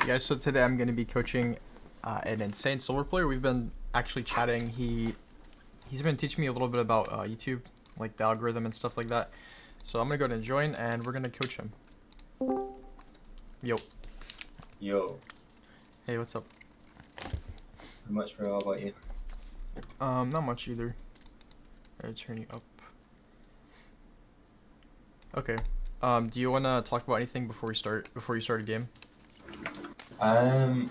Yeah, so today I'm going to be coaching an insane silver player. We've been actually chatting. He's been teaching me a little bit about YouTube, like the algorithm and stuff like that. So I'm going to go ahead and join, and we're going to coach him. Yo. Yo, Hey, what's up? how much, bro? How about you? Not much either. I'll turn you up. Okay. Do you want to talk about anything before you start a game? Um,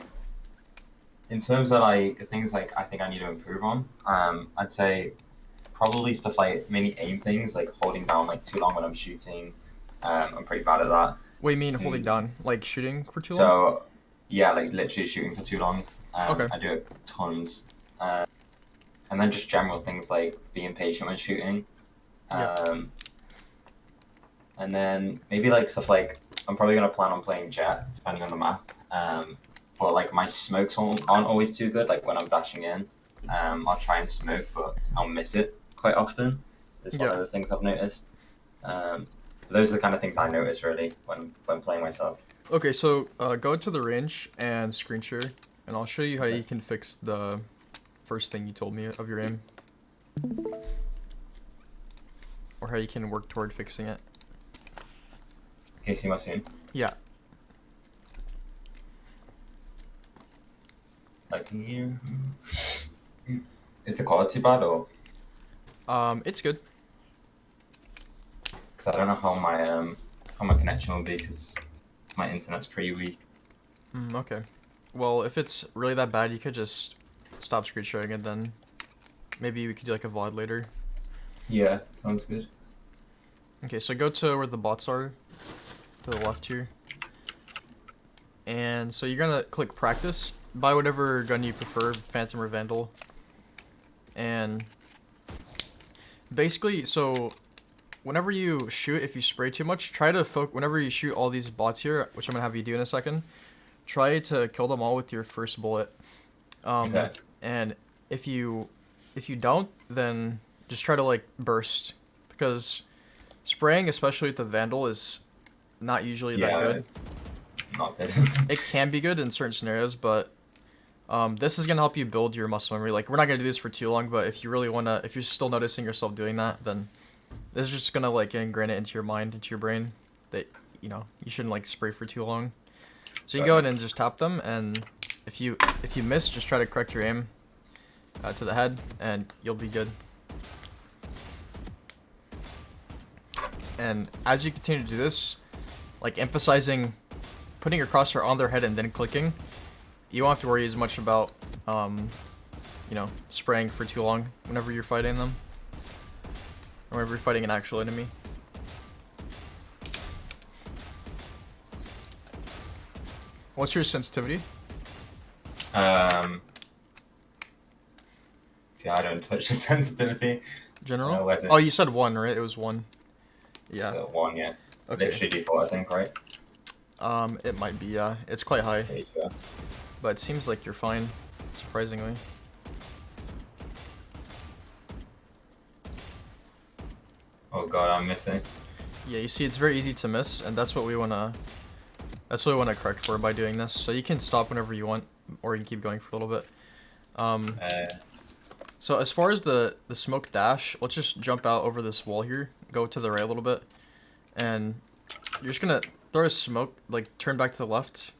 in terms of like things like I think I need to improve on, I'd say probably stuff like many aim things, like holding down like too long when I'm shooting. I'm pretty bad at that. What do you mean holding Mm. down? Like shooting for too long? So yeah, like literally shooting for too long. Okay. I do it tons. And then just general things like being patient when shooting. Yeah. And then maybe like stuff like I'm probably gonna plan on playing Jett depending on the map. But like my smokes aren't always too good. Like when I'm dashing in, I'll try and smoke, but I'll miss it quite often. It's one Yeah. of the things I've noticed. Those are the kind of things I notice really when playing myself. Okay, so go to the range and screen share, and I'll show you how Okay. you can fix the first thing you told me of your aim, or how you can work toward fixing it. Can you see my screen? Yeah. Like here. Is the quality bad or? It's good. Because I don't know how my connection will be because my internet's pretty weak. Okay. Well, if it's really that bad, you could just stop screen sharing and then maybe we could do like a VOD later. Yeah, sounds good. Okay, so go to where the bots are, to the left here. And so you're gonna click practice. Buy whatever gun you prefer, Phantom or Vandal. And basically, so whenever you shoot, if you spray too much, try to whenever you shoot all these bots here, which I'm gonna have you do in a second, try to kill them all with your first bullet. Okay. And if you don't, then just try to like burst, because spraying, especially with the Vandal, is not usually that Yeah, good. it's not good. It can be good in certain scenarios, but this is gonna help you build your muscle memory. Like, we're not gonna do this for too long, but if you really wanna, if you're still noticing yourself doing that, then this is just gonna like ingrain it into your mind, into your brain, that you shouldn't like spray for too long. So you can go ahead and just tap them, and if you miss, just try to correct your aim to the head, and you'll be good. And as you continue to do this, like emphasizing putting your crosshair on their head and then clicking, you won't have to worry as much about spraying for too long whenever you're fighting them, or whenever you're fighting an actual enemy. What's your sensitivity? Yeah, I don't touch the sensitivity. General? Where's it? Oh, you said 1, right? It was 1. Yeah. One, yeah. Okay. Literally default, I think, right? It might be, yeah. It's quite high, Pretty sure. but it seems like you're fine, surprisingly. Oh god, I'm missing. Yeah, you see, it's very easy to miss, and that's what we wanna correct for by doing this. So you can stop whenever you want, or you can keep going for a little bit. So as far as the smoke dash, let's just jump out over this wall here, go to the right a little bit, and you're just gonna throw a smoke, like turn back to the left,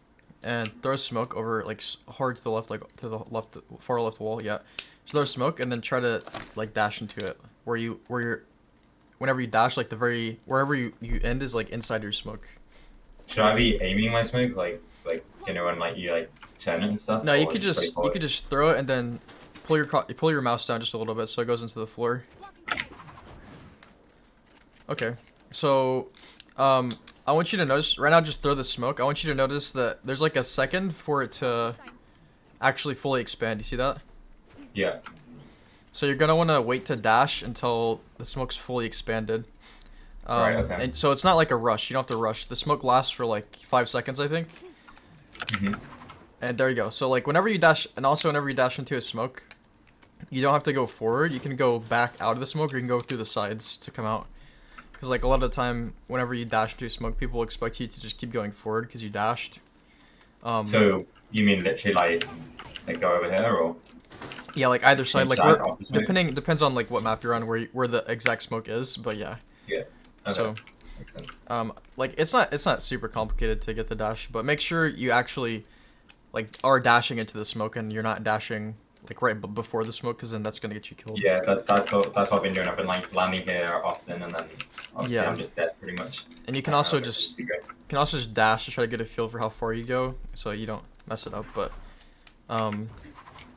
and throw a smoke over, like hard to the left, like to the left, far left wall. Yeah, just throw a smoke and then try to like dash into it. Whenever you dash, like wherever you end is like inside your smoke. Should I be aiming my smoke like when like you like turn it and stuff? No, you or could just throw it and then pull your mouse down just a little bit so it goes into the floor. Okay, so I want you to notice right now. Just throw the smoke. I want you to notice that there's like a second for it to actually fully expand. You see that? Yeah. So you're gonna want to wait to dash until the smoke's fully expanded. Right, okay. And so it's not like a rush. You don't have to rush. The smoke lasts for like 5 seconds, I think. And there you go. So like whenever you dash, and also whenever you dash into a smoke, you don't have to go forward. You can go back out of the smoke, or you can go through the sides to come out. Because like a lot of the time, whenever you dash into a smoke, people expect you to just keep going forward because you dashed. So you mean literally like go over here or Yeah, like either side, like inside where off the smoke? depends on like what map you're on, where the exact smoke is, but yeah. Yeah. Okay. So, Makes sense. like it's not super complicated to get the dash, but make sure you actually like are dashing into the smoke and you're not dashing like right before the smoke, because then that's gonna get you killed. Yeah, that's what I've been doing. I've been like landing here often, and then obviously Yeah. I'm just dead pretty much. And you can I also don't know if it's just too great. dash to try to get a feel for how far you go, so you don't mess it up. But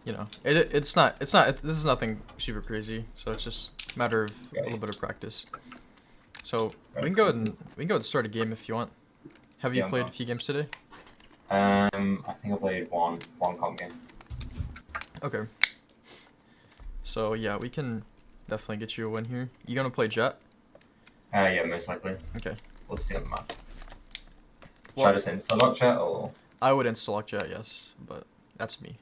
you know, it's not this is nothing super crazy. So it's just a matter of a little bit of practice. So we can go ahead and start a game if you want. Have you played a few games today? I think I played one comp game. Okay. So yeah, we can definitely get you a win here. You gonna play Jett? Yeah, most likely. Okay. We'll see on the map. Well, Should I just insta-lock Jett or? I would insta-lock Jett, yes, but that's me.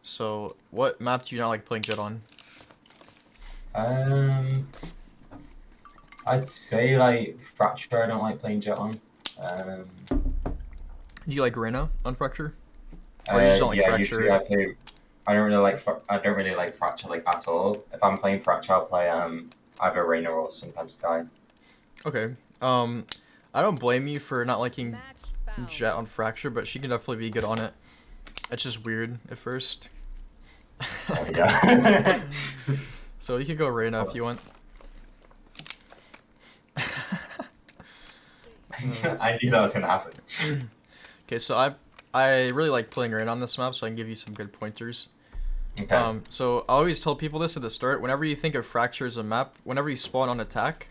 So, what map do you not like playing Jett on? I'd say like Fracture. I don't like playing Jett on. Do you like Reyna on Fracture? Or you just don't like yeah, Fracture? usually I play. I don't really like Fracture like at all. If I'm playing Fracture, I'll play either Reyna or sometimes Sky. Okay. I don't blame you for not liking Jett on Fracture, but she can definitely be good on it. It's just weird at first. Oh, yeah. So you can go Reyna if you want. I knew that was gonna happen. Okay, so I really like playing Reyna on this map, so I can give you some good pointers. Okay. So I always tell people this at the start. Whenever you think of Fracture as a map, whenever you spawn on attack,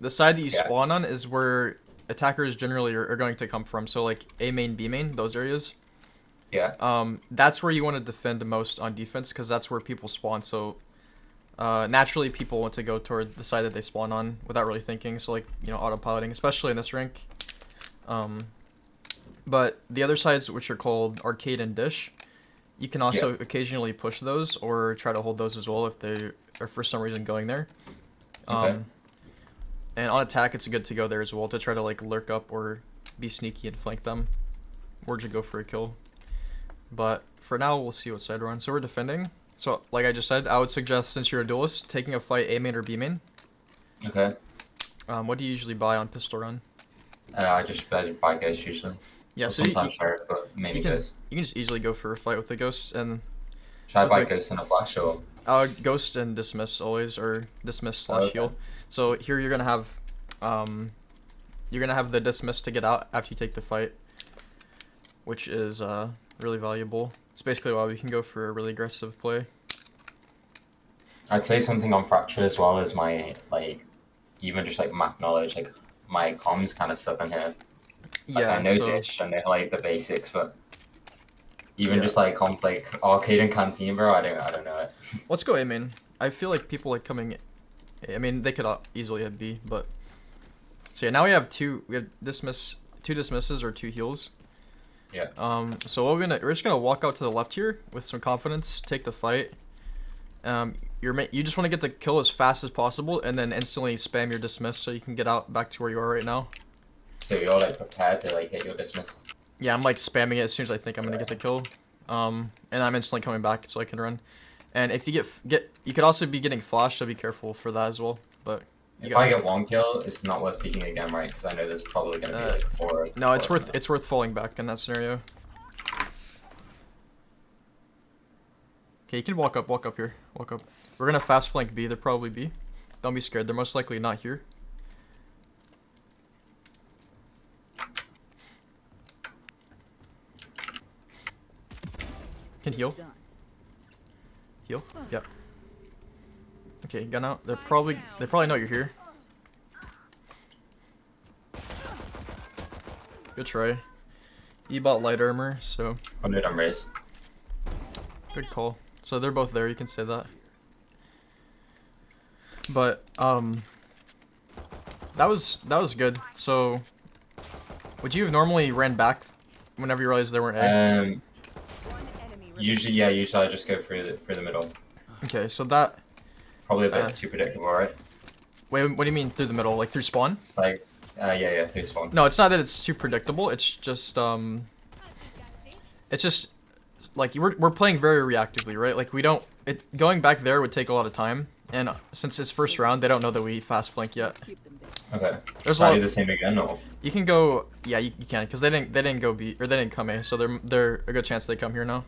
the side that you spawn on is where attackers generally are going to come from. So like A main, B main, those areas. Yeah. That's where you want to defend the most on defense, because that's where people spawn. So naturally people want to go toward the side that they spawn on without really thinking. So like, you know, autopiloting, especially in this rank. But the other sides, which are called arcade and dish, you can also occasionally push those or try to hold those as well if they are for some reason going there. Okay. And on attack, it's good to go there as well to try to like lurk up or be sneaky and flank them, or to go for a kill. But for now, we'll see what side we're on. So we're defending. So like I just said, I would suggest, since you're a duelist, taking a fight A main or B main. Okay. What do you usually buy on pistol run? I just buy ghosts usually. Yeah, Or so sometimes sheriff, but mainly ghost. you can just easily go for a fight with the ghosts and. Should I buy ghost in a flash or? Ghost and dismiss always, or dismiss / Okay. heal. So here you're gonna have the dismiss to get out after you take the fight, which is really valuable. It's basically why we can go for a really aggressive play. I'd say something on Fracture as well as my like, even just like map knowledge. Like my comms kind of suck on here. Like, Yeah, I know so dish, I know like the basics, but even just like comms like arcade and canteen, bro, I don't know it. let's go A main. I feel like people like coming. I mean, they could easily have B, but so yeah, now we have two dismisses or 2 heals. Yeah. So we're just gonna walk out to the left here with some confidence, take the fight. You just want to get the kill as fast as possible, and then instantly spam your dismiss so you can get out back to where you are right now. So you're like prepared to like hit your dismiss. Yeah, I'm like spamming it as soon as I think I'm gonna get the kill. And I'm instantly coming back so I can run. And if you you could also be getting flashed, so be careful for that as well. But if I get 1 kill, it's not worth peeking again, right? Because I know there's probably gonna be like 4. No, it's worth falling back in that scenario. Okay, you can walk up here. Walk up. We're gonna fast flank B. They're probably B. Don't be scared. They're most likely not here. Can heal. Heal. Yep. Okay, gun out. They probably know you're here. Good try. You bought light armor, so 100 on race. good call. So they're both there. You can say that. But that was good. So would you have normally ran back whenever you realized they weren't A? Usually I just go through the middle. Okay, so that Probably a bit too predictable, right? wait, what do you mean through the middle? Like through spawn? Like Yeah, who's one? No, it's not that it's too predictable. It's just like we're playing very reactively, right? Like we don't. Going back there would take a lot of time, and since it's first round, they don't know that we fast flank yet. Okay. There's Should a lot. I do the same again, or? You can go. Yeah, you can, because they didn't go B, or they didn't come A, so they're a good chance they come here now.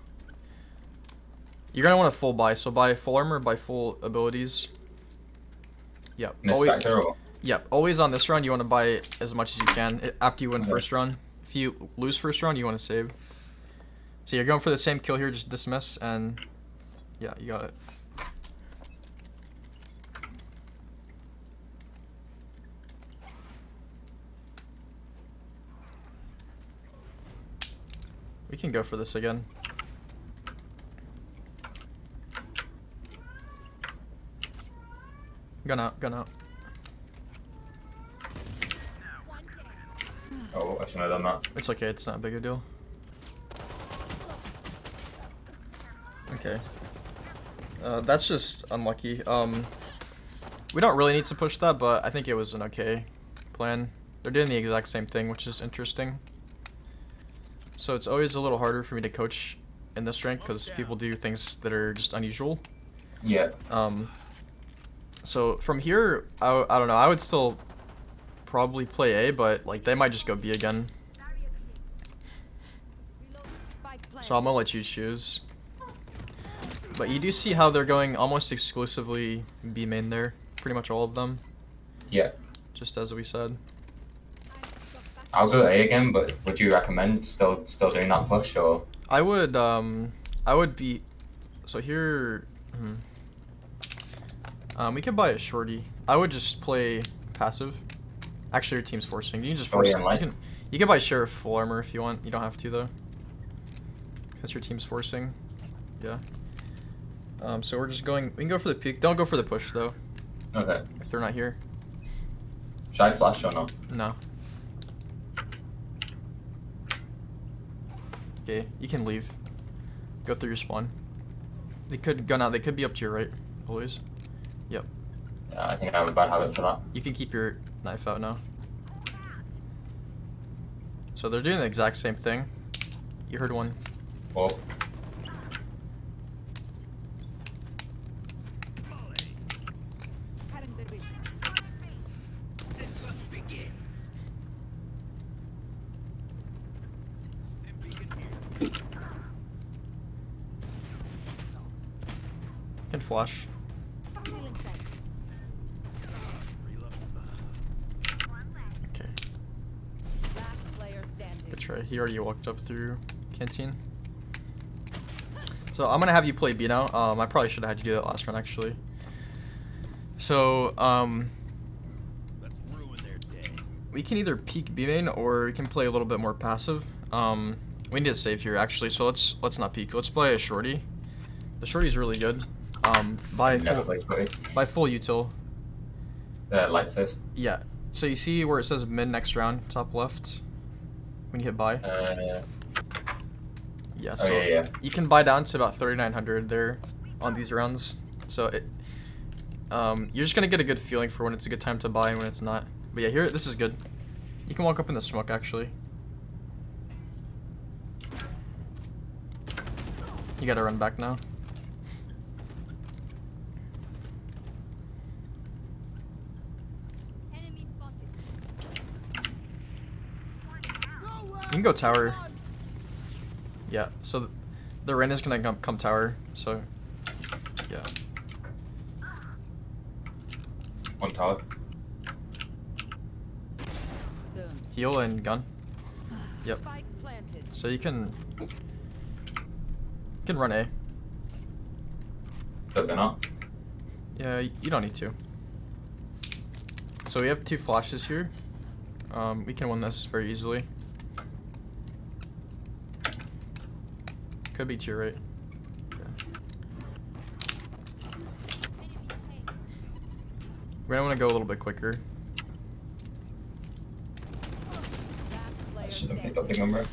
You're gonna want to full buy, so buy full armor, buy full abilities. Yep. Yep. Always on this round, you want to buy as much as you can after you win first round. If you lose first round, you want to save. So you're going for the same kill here, just dismiss, and yeah, you got it. We can go for this again. Gun out, gun out. Oh, I shouldn't have done that. It's okay, it's not a big a deal. Okay. That's just unlucky. We don't really need to push that, but I think it was an okay plan. They're doing the exact same thing, which is interesting. So it's always a little harder for me to coach in this rank because people do things that are just unusual. Yeah. So from here, I don't know. I would still probably play A, but like they might just go B again. So I'm gonna let you choose. But you do see how they're going almost exclusively B main there. Pretty much all of them. Yeah. Just as we said. I'll go A again, but would you recommend still doing that push, or? I would be. So here. We can buy a shorty. I would just play passive. Actually, your team's forcing. You can just force. You can buy sheriff full armor if you want. You don't have to though. Because your team's forcing. Yeah. So we're just going. We can go for the peek. Don't go for the push though. Okay. If they're not here. Should I flash or not? No. Okay, you can leave. Go through your spawn. They could gun out. They could be up to your right. Always. Yep. Yeah, I think I have a bad habit for that. You can keep your knife out now. So they're doing the exact same thing. You heard one. Well. Can flash. Okay. Good try. He already walked up through canteen. So I'm gonna have you play B now. I probably should have had you do that last run actually. So we can either peek B main or we can play a little bit more passive. We need to save here actually, so let's not peek. Let's play a shorty. The shorty's really good. Buy full util. The light assist. Yeah. So you see where it says mid next round, top left, when you hit buy. Yeah. So yeah. You can buy down to about 3,900 there on these rounds. So you're just gonna get a good feeling for when it's a good time to buy and when it's not. But yeah, here this is good. You can walk up in the smoke actually. You gotta run back now. You can go tower. Yeah, so the Reyna's gonna come tower, so yeah. On tower. Heal and gun. Yep. So you can run A. So they're not. Yeah, you don't need to. So we have 2 flashes here. We can win this very easily. Could be to your right. Yeah. We're gonna want to go a little bit quicker. I should have picked up the number.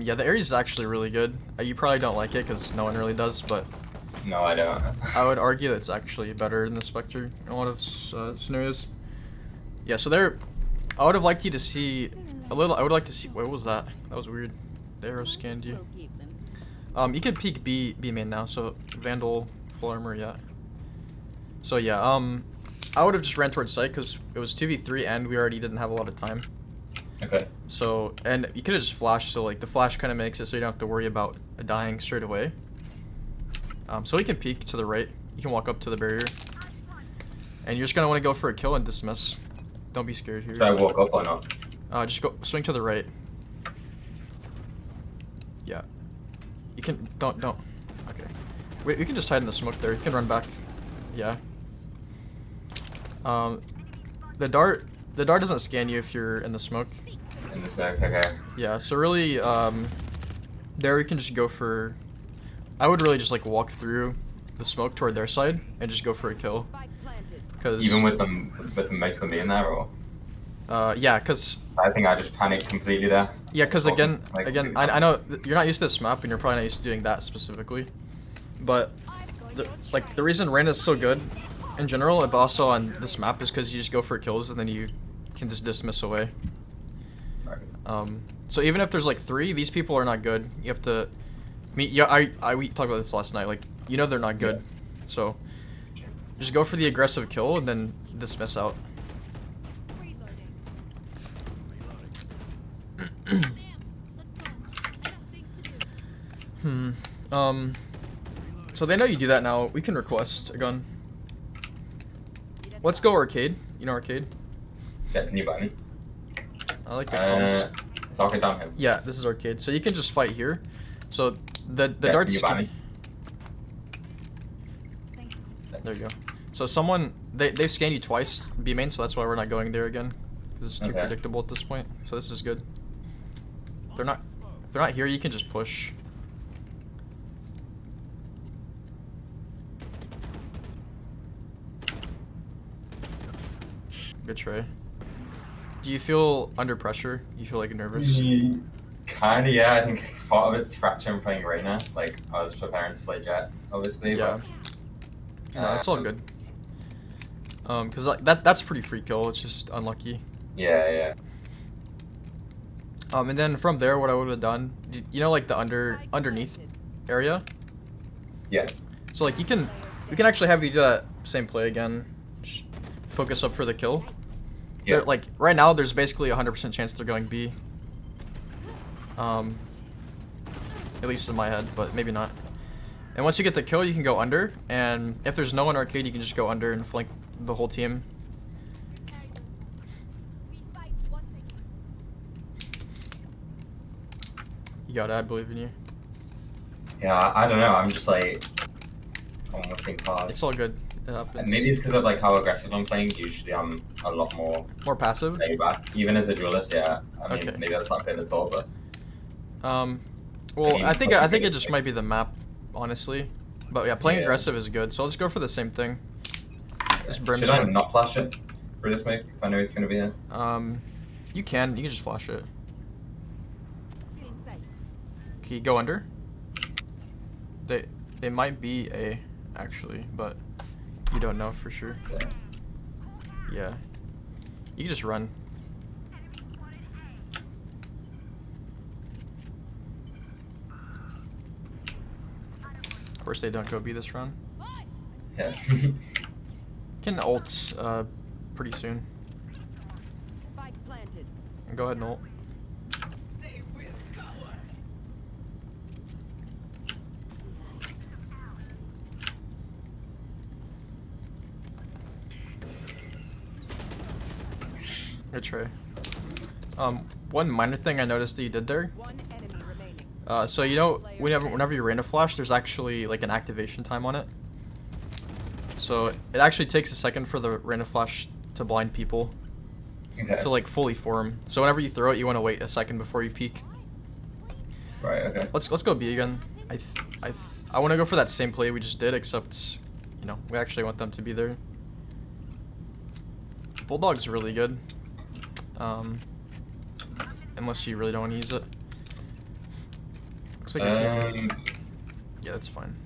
Yeah, the area is actually really good. You probably don't like it because no one really does, but No, I don't. I would argue that it's actually better than the Spectre in a lot of scenarios. Yeah, so they're I would have liked you to see a little. I would like to see. What was that? That was weird. The arrow scanned you. You can peek B main now. So Vandal, full armor, yeah. So yeah, I would have just ran towards site because it was 2v3 and we already didn't have a lot of time. Okay. So, and you could have just flashed, so like the flash kind of makes it so you don't have to worry about dying straight away. So you can peek to the right. You can walk up to the barrier. And you're just gonna want to go for a kill and dismiss. Don't be scared here. Should I walk up or not? Just go swing to the right. Yeah. You can don't. Okay. Wait, you can just hide in the smoke there. You can run back. Yeah. The dart doesn't scan you if you're in the smoke. In the smoke, okay. Yeah. So really, there you can just go for. I would really just like walk through the smoke toward their side and just go for a kill. Cause even with most of them being there, or? Yeah, cause. I think I just panicked completely there. Yeah, cause again, Like, I know you're not used to this map and you're probably not used to doing that specifically, but the reason Reyna is so good in general, but also on this map, is because you just go for kills and then you can just dismiss away. So even if there's like 3, these people are not good. You have to. Yeah, we talked about this last night. Like, you know they're not good, yeah. So just go for the aggressive kill and then dismiss out. So they know you do that now. We can request a gun. Let's go arcade. You know arcade? Yeah, can you buy me? I like the comms. It's arcade down here. Yeah, this is arcade. So you can just fight here. So the yeah, darts. Can you buy me? There you go. So someone they scanned you twice B main, so that's why we're not going there again. Because it's too predictable at this point. So this is good. If they're not here, you can just push. Good try. Do you feel under pressure? You feel like nervous? Kinda, yeah. I think part of it's fracture and playing Reyna. Like, I was preparing to play Jett, obviously. Yeah. But, no, it's all good. Cause like that's pretty free kill. It's just unlucky. Yeah, yeah. And then from there, what I would have done, you know, like the underneath area. Yeah. So like we can actually have you do that same play again. Just focus up for the kill. Yeah. Like right now, there's basically 100% chance they're going B. At least in my head, but maybe not. And once you get the kill, you can go under. And if there's no one arcade, you can just go under and flank the whole team. You got it. I believe in you. Yeah, I don't know. I'm just like, I want to think hard. It's all good. It happens. And maybe it's because of like how aggressive I'm playing. Usually, I'm a lot more passive. Back. Even as a duelist, yeah. I mean, okay. Maybe that's not good at all, but. Well, I think it just might be the map, honestly. But yeah, playing aggressive is good. So let's go for the same thing. Should I not flash it for this make if I know he's gonna be here? You can just flash it. Okay, go under. They might be A actually, but you don't know for sure. Yeah, you can just run. Of course, they don't go B this round. Yeah. Can ult pretty soon. Go ahead and ult. Good try. One minor thing I noticed that you did there. So you know, whenever you Reyna flash, there's actually like an activation time on it. So it actually takes a second for the Reyna flash to blind people. Okay. To like fully form. So whenever you throw it, you want to wait a second before you peek. Right. Okay. Let's go B again. I want to go for that same play we just did, except you know we actually want them to be there. Bulldog's really good. Unless you really don't want to use it. Looks like your team. Yeah, that's fine.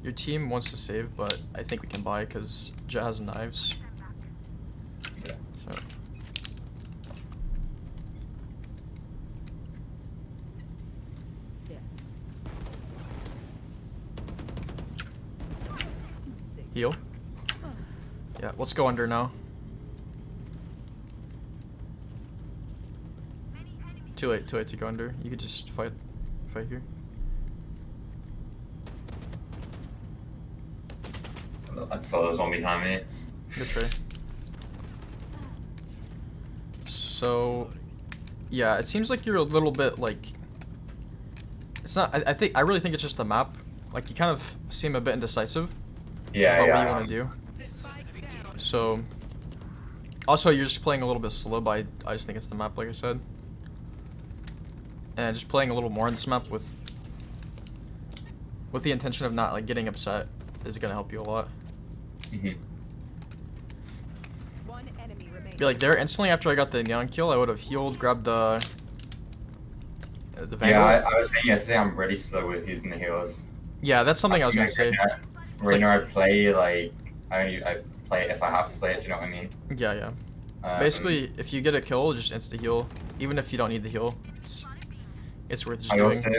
Your team wants to save, but I think we can buy because Jett has knives. Yeah. So Heal. Yeah, let's go under now. Too late to go under. You could just fight here. I thought there was one behind me. Good try. So, yeah, it seems like you're a little bit like. It's not. I really think it's just the map. Like you kind of seem a bit indecisive. Yeah, about yeah. what you want to do. So, also you're just playing a little bit slow, but I just think it's the map, like I said. And just playing a little more on this map with the intention of not like getting upset is gonna help you a lot. Be like there instantly after I got the neon kill, I would have healed, grabbed the Vanguard. Yeah, I was saying yesterday I'm really slow with using the healers. Yeah, that's something I was gonna say. Reyna, I play like I play it if I have to play it. Do you know what I mean? Yeah, yeah. Basically, if you get a kill, just insta heal, even if you don't need the heal. It's worth just doing. Also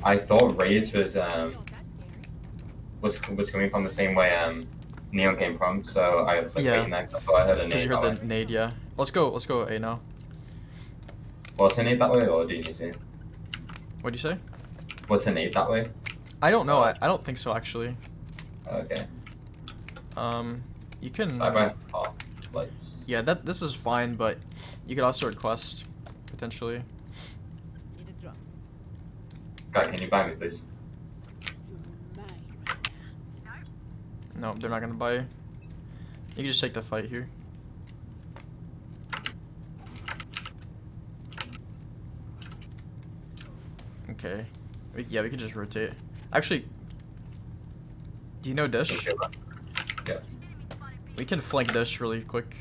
I thought Raze was coming from the same way Neon came from, so I was like waiting next. I thought I heard a nade. You heard the nade, yeah. Let's go A now. Was her nade that way, or did you see? What'd you say? Was her nade that way? I don't know. I don't think so actually. Okay. You can. Bye. Oh, lights. Yeah, this is fine, but you could also request potentially. Guy, can you buy me, please? No, they're not gonna buy. You can just take the fight here. Okay. Yeah, we can just rotate. Actually, do you know Dish? Yeah. We can flank Dish really quick.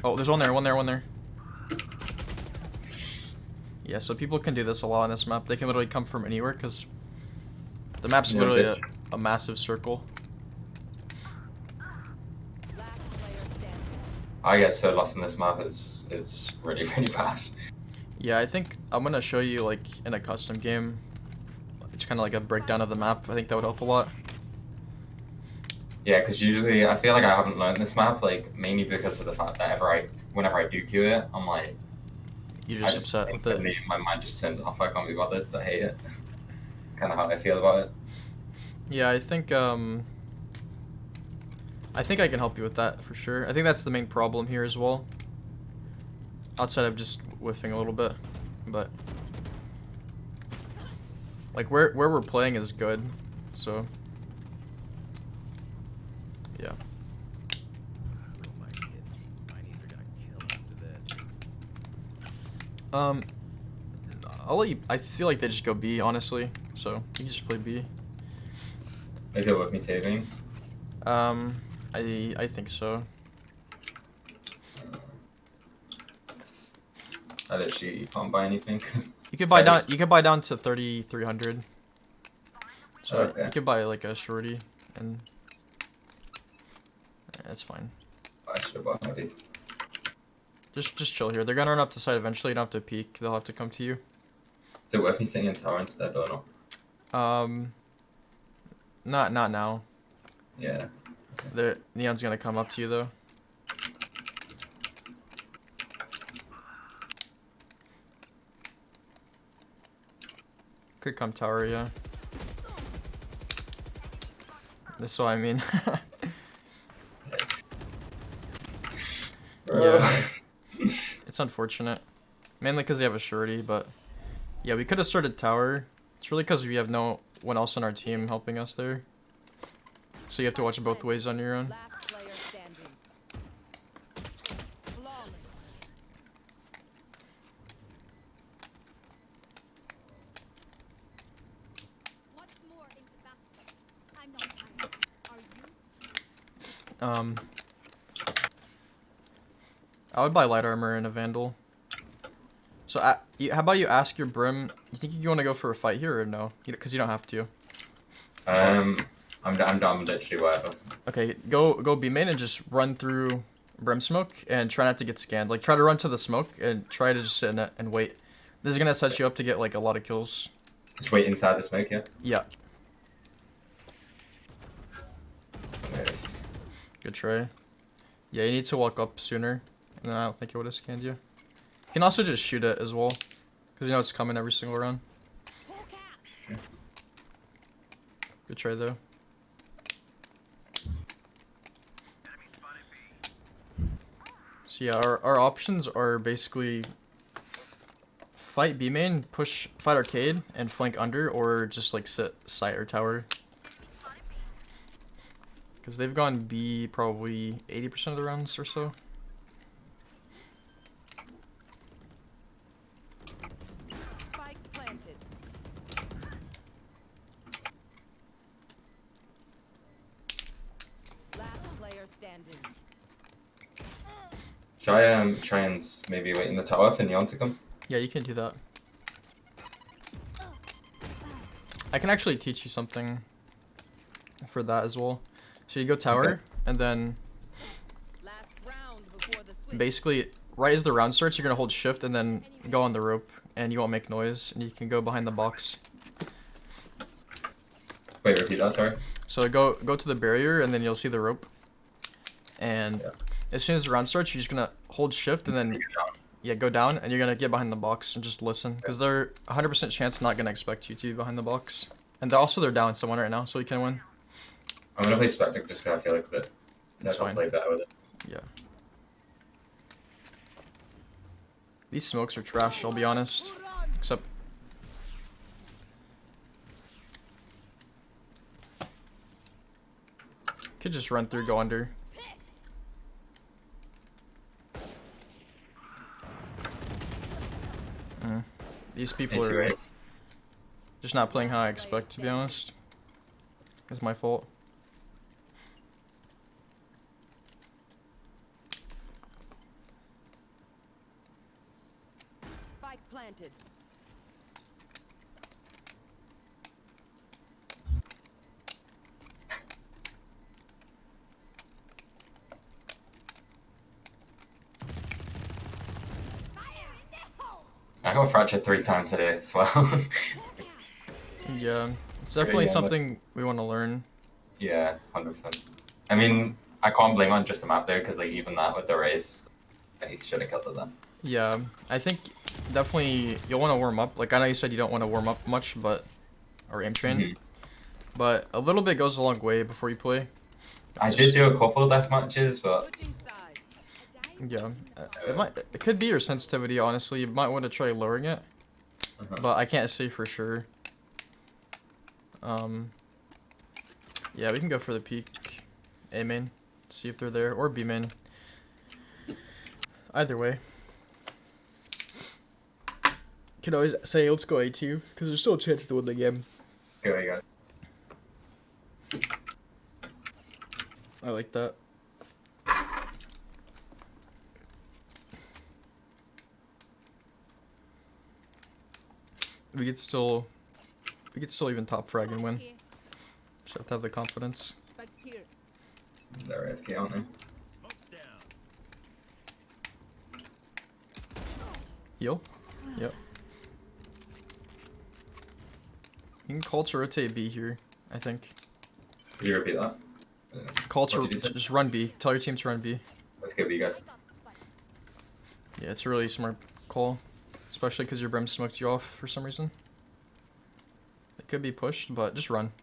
Oh, there's one there. Yeah, so people can do this a lot on this map. They can literally come from anywhere because the map's literally a massive circle. I get so lost in this map. It's really bad. Yeah, I think I'm gonna show you like in a custom game. It's kind of like a breakdown of the map. I think that would help a lot. Yeah, because usually I feel like I haven't learned this map, like mainly because of the fact that whenever I do queue it, I'm like, you're just upset with it. My mind just turns off. I can't be bothered. I hate it. It's kind of how I feel about it. Yeah, I think I can help you with that for sure. I think that's the main problem here as well. Outside of just whiffing a little bit, but like where we're playing is good, so yeah. I'll let you. I feel like they just go B, honestly. So you can just play B. Is it worth me saving? I think so. I literally can't buy anything. You could buy down. You could buy down to 3,300. So okay. you could buy like a shorty, and that's fine. I should have bought these. Just chill here. They're gonna run up the side eventually. You don't have to peek. They'll have to come to you. Is it worth me staying in tower instead or not? Not now. Yeah. The Neon's gonna come up to you though. Could come tower, yeah. That's what I mean. Yeah. It's unfortunate. Mainly because they have a surety, but yeah, we could have started tower. It's really because we have no one else on our team helping us there. So you have to watch both ways on your own. I would buy light armor and a vandal. So how about you ask your brim? You think you want to go for a fight here or no? Because you don't have to. I'm done literally whatever. Okay, go B main and just run through brim smoke and try not to get scanned. Like try to run to the smoke and try to just sit in it and wait. This is gonna set you up to get like a lot of kills. Just wait inside the smoke, yeah? Yeah. Good try. Yeah, you need to walk up sooner. And then I don't think it would have scanned you. You can also just shoot it as well. Because you know it's coming every single round. Good try though. So yeah, our options are basically fight B main, fight arcade, and flank under, or just like sit site or tower. Because they've gone B probably 80% of the rounds or so. Spike planted. Last player standing. Try and maybe wait in the tower for Neon to come. Yeah, you can do that. I can actually teach you something for that as well. So you go tower, Okay. and then Last round before the switch. basically right as the round starts, you're gonna hold shift and then go on the rope, and you won't make noise, and you can go behind the box. Wait, repeat that, sorry. So go to the barrier, and then you'll see the rope. And Yeah. as soon as the round starts, you're just gonna hold shift and then go down, and you're gonna get behind the box and just listen, because they're 100% chance not gonna expect you to be behind the box. And they're down someone right now, so you can win. I'm gonna play Spectre just because I feel like that That's I'll fine. play better with it. Yeah. These smokes are trash, I'll be honest. Except could just run through, go under. These people are Anyways, just not playing how I expect, to be honest. It's my fault. Spike planted. I got fractured 3 times today as well. Yeah, it's definitely Yeah, but- something we want to learn. Yeah, 100%. I mean, I can't blame on just the map there because like even that with the race, I should have killed it then. Yeah, I think definitely you'll want to warm up. Like I know you said you don't want to warm up much, or aim train, Mhm. but a little bit goes a long way before you play. I did do a couple death matches, but Switching sides. Yeah, it could be your sensitivity. Honestly, you might want to try lowering it, but I can't say for sure. Yeah, we can go for the peak A main, see if they're there, or B main. Either way. Can always say let's go A2 because there's still a chance to win the game. go away, guys. I like that. We could still even top frag and win. Just have to have the confidence. Spike's here. They're AFK, aren't they? Heal? Yep. You can call to rotate B here, I think. Could you repeat that? Call What to did you say? just run B. Tell your team to run B. Let's go, B guys. Yeah, it's a really smart call. Especially because your Brim smoked you off for some reason. It could be pushed, but just run.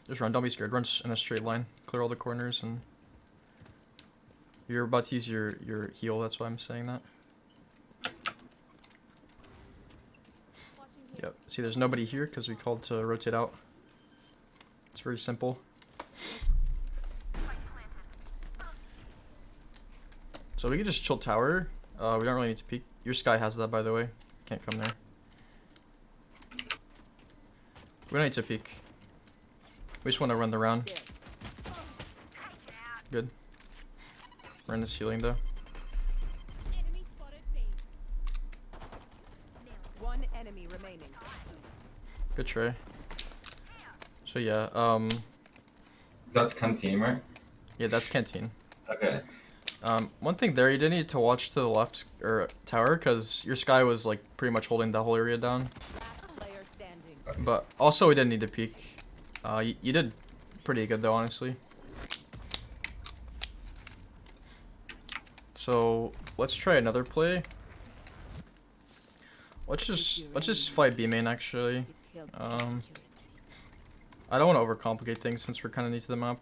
Just run, don't be scared. Run in a straight line. Clear all the corners, and you're about to use your heal, that's why I'm saying that. Yep, see there's nobody here because we called to rotate out. It's very simple. So we can just chill tower. We don't really need to peek. Your sky has that, by the way. Can't come there. We don't need to peek. We just want to run the round. Good. We're in this healing though. Enemy spotted B. One enemy remaining. Good try. So yeah, That's canteen, right? yeah, that's canteen. Okay. One thing there, you didn't need to watch to the left or tower because your sky was like pretty much holding the whole area down. Last player standing. But also we didn't need to peek. You did pretty good though, honestly. So let's try another play. Let's just fight B main actually. I don't want to overcomplicate things since we're kind of new to the map.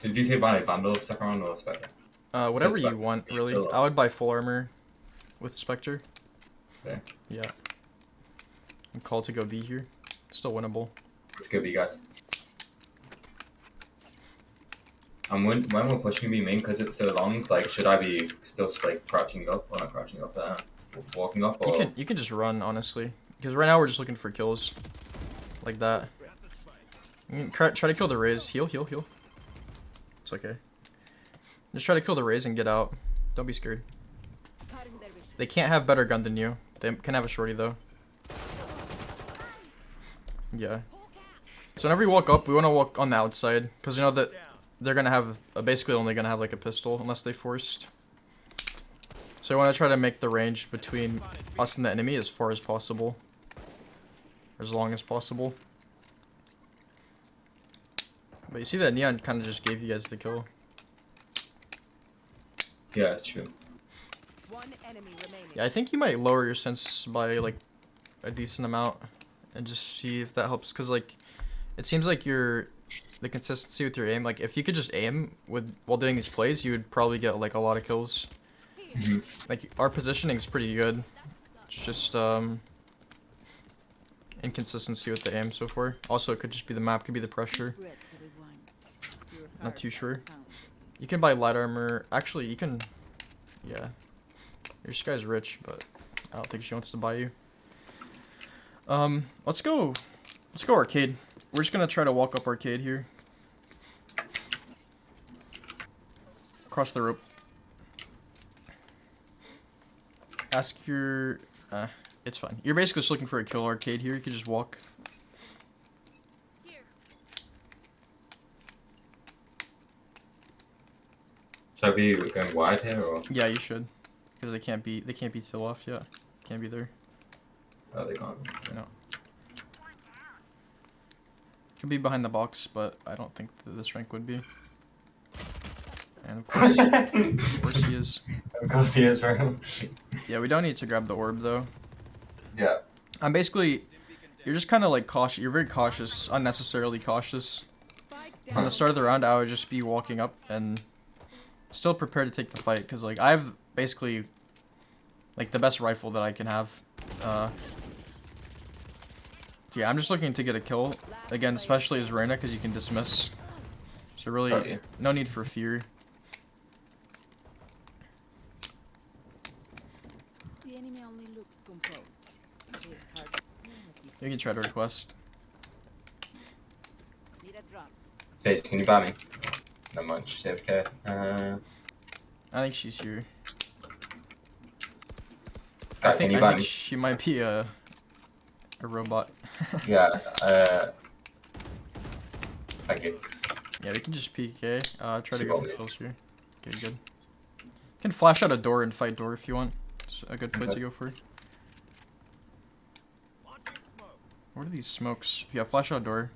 Did you say buy like Vandal second round or Spectre? Whatever you Spectre. want, really. So, I would buy full armor with Spectre. Okay. Yeah. I'm called to go B here. Still winnable. It's good, you guys. When we're pushing B main because it's so long, like, should I be still like crouching up or not crouching up? Walking up or? You can just run honestly, because right now we're just looking for kills, like that. You can try to kill the Raze. Heal. It's okay. Just try to kill the Raze and get out. Don't be scared. They can't have better gun than you. They can have a shorty though. Yeah. So whenever you walk up, we want to walk on the outside, because you know that they're gonna have basically only gonna have like a pistol unless they forced. So I want to try to make the range between us and the enemy as far as possible, as long as possible. But you see that Neon kind of just gave you guys the kill. Yeah, true. One enemy remaining. Yeah, I think you might lower your sense by like a decent amount and just see if that helps, because like it seems like the consistency with your aim, like if you could just aim while doing these plays, you would probably get like a lot of kills. Like our positioning is pretty good. It's just inconsistency with the aim so far. Also, it could just be the map, could be the pressure. Not too sure. You can buy light armor. Actually, you can. Yeah, your guy's rich, but I don't think she wants to buy you. Let's go arcade. We're just gonna try to walk up arcade here. Across the rope. Ask your... it's fine. You're basically just looking for a kill arcade here. You can just walk. Should I be going wide here or? Yeah, you should. Because they can't be to the left, yeah. Can't be there. Oh, they can't. No. Could be behind the box, but I don't think that this rank would be. And of course he is. Of course he is, bro. Yeah, we don't need to grab the orb though. Yeah. I'm basically, you're just kind of like cautious. You're very cautious, unnecessarily cautious. On the start of the round, I would just be walking up and still prepared to take the fight, because like I have basically like the best rifle that I can have. Yeah, I'm just looking to get a kill again, especially as Reyna, because you can dismiss. So really, no need for fear. The enemy only looks composed. You can try to request. Need a drop. Sage, can you buy me? Not much. AFK. I think she's here. Guy, can you buy me? She might be a robot. Yeah. Thank you. Yeah, we can just PK. Try to She go won't for be. kills here. Okay, good. You can flash out a door and fight door if you want. It's a good play to go for. What are these smokes? Yeah, flash out door.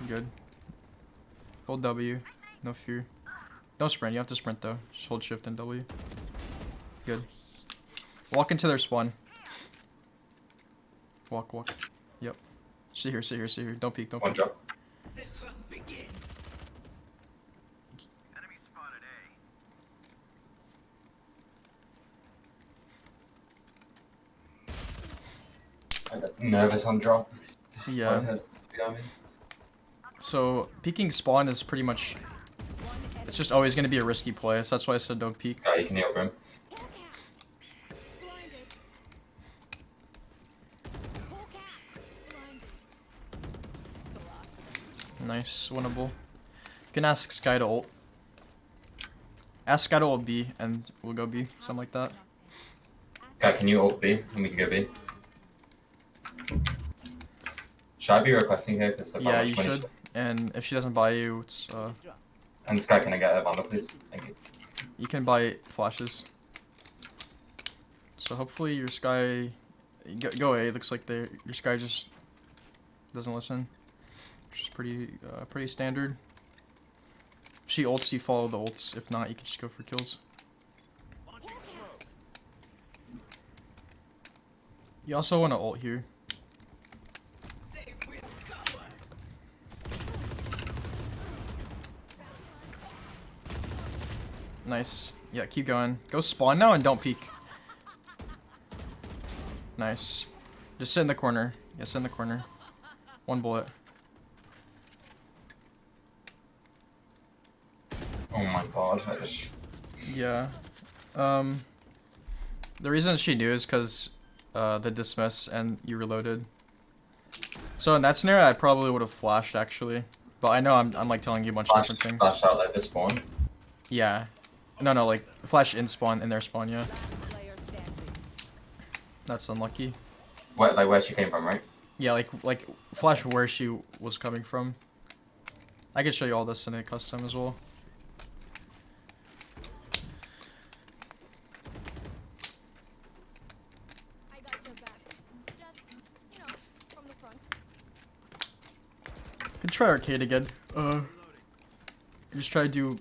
Good. Hold W. No fear. Don't sprint. You have to sprint though. Just hold shift and W. Good. Walk into their spawn. Walk. Yep. Sit here. Don't peek. One drop. I got nervous on drop. Yeah. So peeking spawn is pretty much. It's just always going to be a risky play. So that's why I said don't peek. Guy, you can heal him. Nice, winnable. You can ask Sky to ult. Ask Sky to ult B, and we'll go B, something like that. Guy, can you ult B and we can go B? Should I be requesting here? Cause Yeah, you should. And if she doesn't buy you, it's And this guy, can I get a bundle, please? Thank you. you can buy flashes. So hopefully your Sky go A. Looks like your Sky just doesn't listen, which is pretty standard. she ults, you follow the ults. If not, you can just go for kills. You also want to ult here. Nice. Yeah, keep going. Go spawn now and don't peek. Nice. Just sit in the corner. Yeah, sit in the corner. One bullet. Oh my god, I just... Yeah. The reason she knew is because the dismiss and you reloaded. So in that scenario, I probably would have flashed actually. But I know I'm like telling you a bunch of different things. Flash out like this spawn. Yeah. No, like flash in spawn, in their spawn, yeah. Player standing. That's unlucky. What, like where she came from, right? Yeah, like flash where she was coming from. I could show you all this in a custom as well. I got your back. Just, you know, from the front. Could try arcade again. Just try to do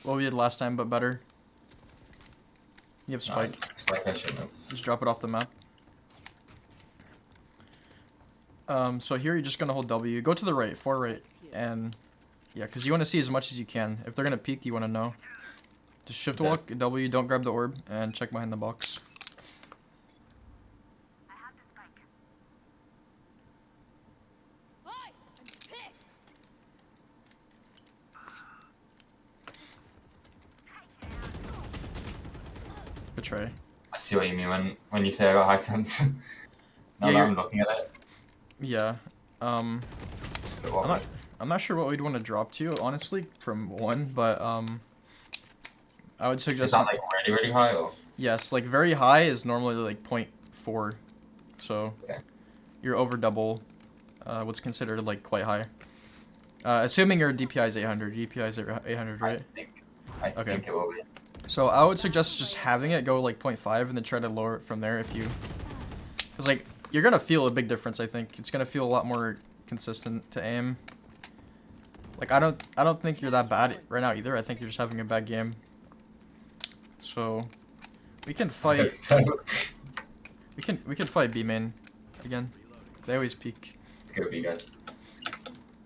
what we did last time, but better. You have spike. Spike, I shouldn't have. Just drop it off the map. So here you're just gonna hold W. Go to the right, far right, and yeah, because you want to see as much as you can. If they're gonna peek, you want to know. Just shift walk, W, don't grab the orb, and check behind the box. Boy, I'm pissed. Betray. I see what you mean when you say I got high sense. Now Yeah, that you're- I'm looking at it. Yeah. I'm not sure what we'd want to drop to, honestly, from 1, but I would Is suggest that like really, really high or? yes, like very high is normally like 0.4, so Okay. you're over double what's considered like quite high. Assuming your DPI is 800, DPI is 800, right? I Okay. think it will be. So I would suggest just having it go like 0.5 and then try to lower it from there if you, because like you're gonna feel a big difference. I think it's gonna feel a lot more consistent to aim. Like I don't think you're that bad right now either. I think you're just having a bad game. So we can fight. We can fight B main again. They always peek. It's good for you guys.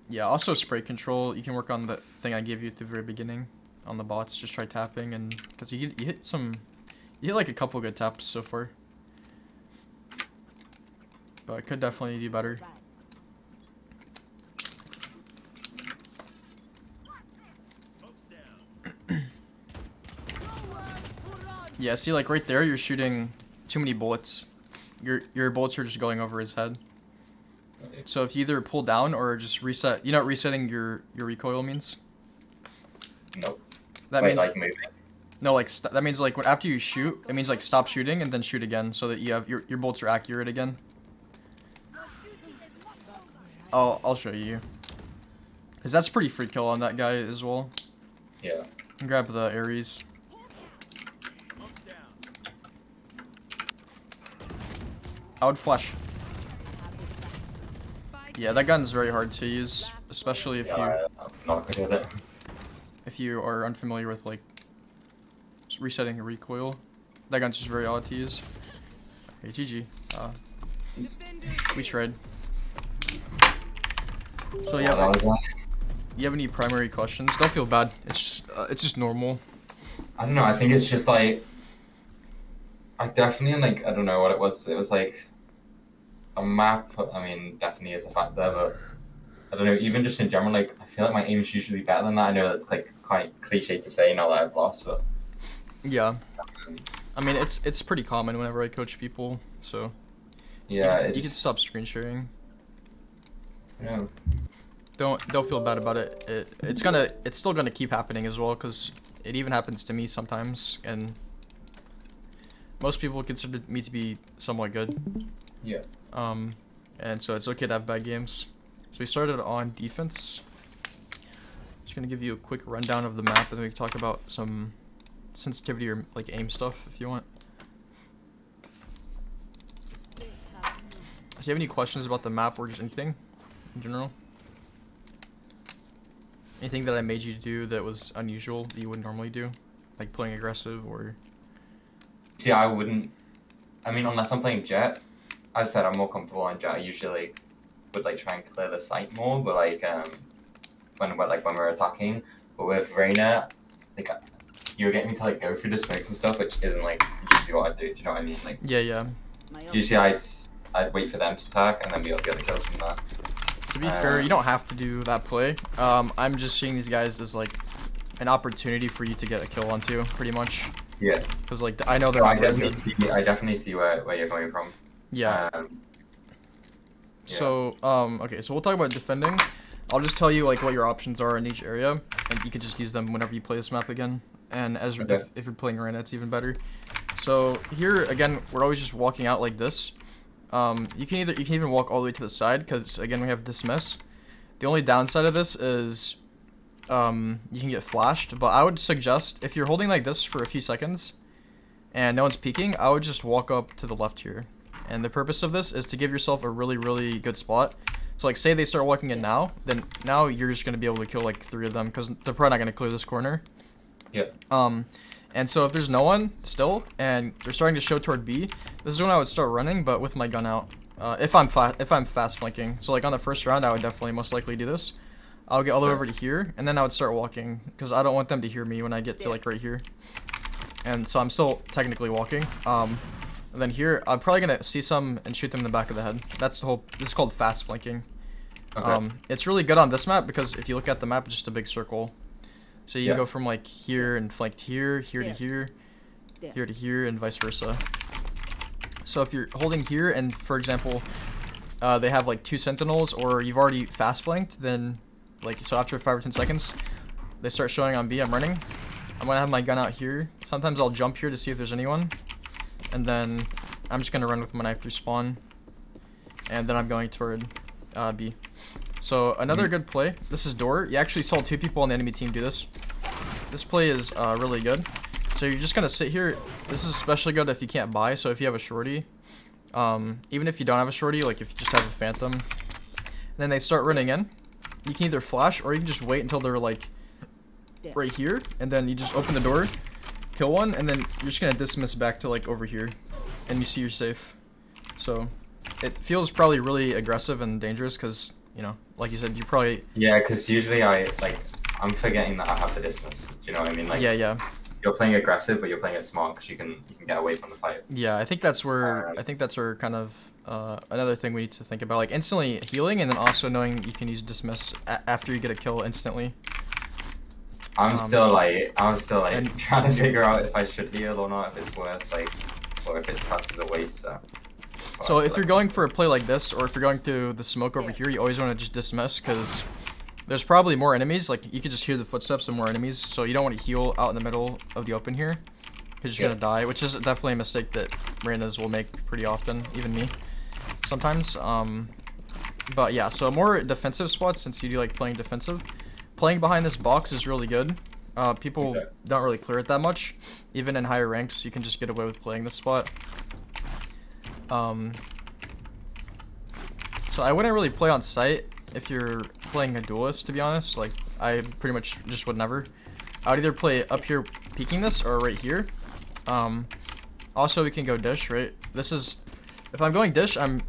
Yeah. Also spray control. You can work on the thing I gave you at the very beginning on the bots. Just try tapping and because you hit like a couple good taps so far. But it could definitely do better. Yeah, see, like right there, you're shooting too many bullets. Your bullets are just going over his head. So if you either pull down or just reset, you know what resetting your recoil means? Nope. That Wait, means like moving. no, like that means like when after you shoot, it means like stop shooting and then shoot again, so that you have your bullets are accurate again. I'll show you. Cause that's pretty free kill on that guy as well. Yeah. And grab the Ares. I would flash. Yeah, that gun's very hard to use, especially if I'm not good at it. if you are unfamiliar with like resetting a recoil. That gun's just very odd to use. Okay, GG. We tried. So Yeah, that yeah, was you have any primary questions? Don't feel bad. It's just normal. I don't know, I think it's just like I definitely like I don't know what it was. It was like a map, I mean definitely is a factor, but I don't know, even just in general, like I feel like my aim is usually better than that. I know that's like quite cliche to say now that I've lost, but Yeah. I mean it's pretty common whenever I coach people, so yeah, you can stop screen sharing. Yeah. Don't feel bad about it. It's still gonna keep happening as well, because it even happens to me sometimes, and most people consider me to be somewhat good. Yeah. And so it's okay to have bad games. So we started on defense. Just gonna give you a quick rundown of the map, and then we can talk about some sensitivity or like aim stuff if you want. Do you have any questions about the map or just anything in general? Anything that I made you do that was unusual that you wouldn't normally do? Like playing aggressive or... See, I wouldn't. I mean, unless I'm playing Jett, as I said, I'm more comfortable on Jett. I usually would like try and clear the site more, but like when we're attacking. But with Reyna, like you're getting me to like go through the smokes and stuff, which isn't like usually what I do. Do you know what I mean? Like Yeah. usually I'd wait for them to attack and then be able to get the kills from that. To be fair, you don't have to do that play. I'm just seeing these guys as like an opportunity for you to get a kill onto, pretty much. Yeah. Because like I know they're I not very good. definitely see where you're coming from. Yeah. Yeah. So okay, so we'll talk about defending. I'll just tell you like what your options are in each area, and you can just use them whenever you play this map again. And as if you're playing Reyna, it's even better. So here again, we're always just walking out like this. You can even walk all the way to the side because again we have dismiss. The only downside of this is you can get flashed, but I would suggest if you're holding like this for a few seconds and no one's peeking, I would just walk up to the left here. And the purpose of this is to give yourself a really good spot. So like say they start walking in now, then now you're just going to be able to kill like 3 of them because they're probably not going to clear this corner. Yeah. And so if there's no one still and they're starting to show toward B, this is when I would start running, but with my gun out. If I'm fast flanking. So like on the first round, I would definitely most likely do this. I'll get all the way over to here, and then I would start walking because I don't want them to hear me when I get to like right here. And so I'm still technically walking. And then here, I'm probably gonna see some and shoot them in the back of the head. That's the whole. This is called fast flanking. Okay. It's really good on this map because if you look at the map, it's just a big circle. So you can go from like here and flank here to here, here to here, and vice versa. So if you're holding here and for example, they have like 2 sentinels or you've already fast flanked, then like so after 5 or 10 seconds, they start showing on B. I'm running. I'm gonna have my gun out here. Sometimes I'll jump here to see if there's anyone, and then I'm just gonna run with my knife through spawn, and then I'm going toward B. So another good play. This is door. You actually saw 2 people on the enemy team do this. This play is really good. So you're just gonna sit here. This is especially good if you can't buy. So if you have a shorty, even if you don't have a shorty, like if you just have a phantom, then they start running in. You can either flash or you can just wait until they're like right here, and then you just open the door, kill one, and then you're just gonna dismiss back to like over here, and you see you're safe. So it feels probably really aggressive and dangerous because you know, like you said, you probably because usually I'm forgetting that I have the distance. You know what I mean? Like yeah. You're playing aggressive, but you're playing it smart because you can get away from the fight. Yeah, I think that's where our kind of another thing we need to think about, like instantly healing, and then also knowing you can use dismiss after you get a kill instantly. I'm still like trying to figure out if I should heal or not, if it's worth or if it's classed as a waste. So if you're going for a play like this, or if you're going through the smoke over here, you always want to just dismiss because there's probably more enemies. Like you could just hear the footsteps of more enemies, so you don't want to heal out in the middle of the open here because you're gonna die, which is definitely a mistake that Reynas will make pretty often, even me sometimes. But yeah, so more defensive spots since you do like playing defensive. Playing behind this box is really good. People don't really clear it that much. Even in higher ranks, you can just get away with playing this spot. So I wouldn't really play on site if you're playing a duelist, to be honest. Like I pretty much just would never. I would either play up here peeking this or right here. Also we can go dish, right? This is, if I'm going dish, I'm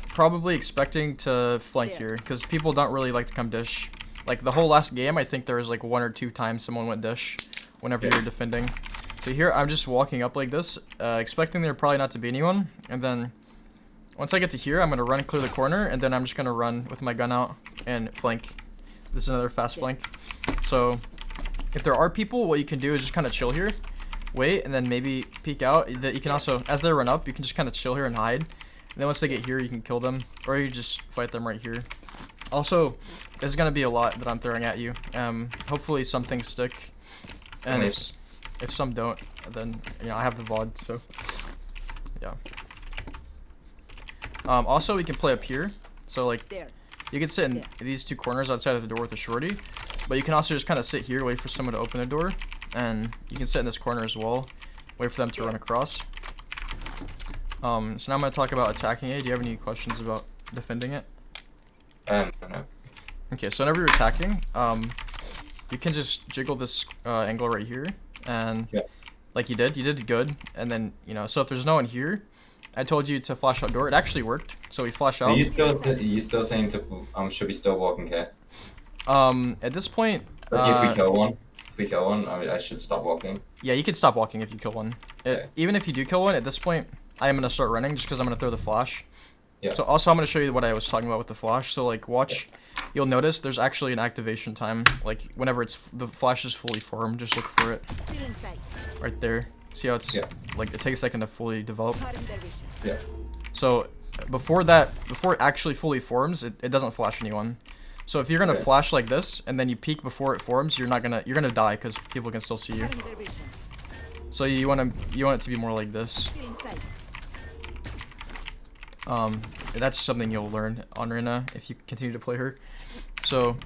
probably expecting to flank here because people don't really like to come dish. Like the whole last game, I think there was like 1 or 2 times someone went dish whenever you're defending. So here I'm just walking up like this, expecting there probably not to be anyone, and then once I get to here, I'm gonna run clear the corner, and then I'm just gonna run with my gun out and flank. This is another fast flank. So if there are people, what you can do is just kind of chill here, wait, and then maybe peek out. That you can also, as they run up, you can just kind of chill here and hide. And then once they get here, you can kill them, or you just fight them right here. Also, there's gonna be a lot that I'm throwing at you. Hopefully some things stick, and if some don't, then you know I have the VOD, so yeah. Also, we can play up here. So like, you can sit in these 2 corners outside of the door with a shorty, but you can also just kind of sit here, wait for someone to open the door, and you can sit in this corner as well, wait for them to run across. So now I'm gonna talk about attacking A. Do you have any questions about defending it? No. Okay, so whenever you're attacking, you can just jiggle this angle right here, and Yeah. like you did good. And then so if there's no one here, I told you to flash outdoor. It actually worked. So we flash Are out. you still saying to should we still walking here? At this point, Like if we kill one, I should stop walking. yeah, you can stop walking if you kill one. Okay. Even if you do kill one, at this point, I am gonna start running just because I'm gonna throw the flash. Yeah. So also I'm gonna show you what I was talking about with the flash. So like watch, you'll notice there's actually an activation time. Like whenever the flash is fully formed, just look for it Still in sight. right there. See how it's like it takes a second to fully develop. Cutting their vision. Yeah. So before it actually fully forms, it doesn't flash anyone. So if you're gonna flash like this and then you peek before it forms, you're gonna die because people can still see you. Cutting their vision. So you want it to be more like this. Still in sight. That's something you'll learn on Reyna if you continue to play her. So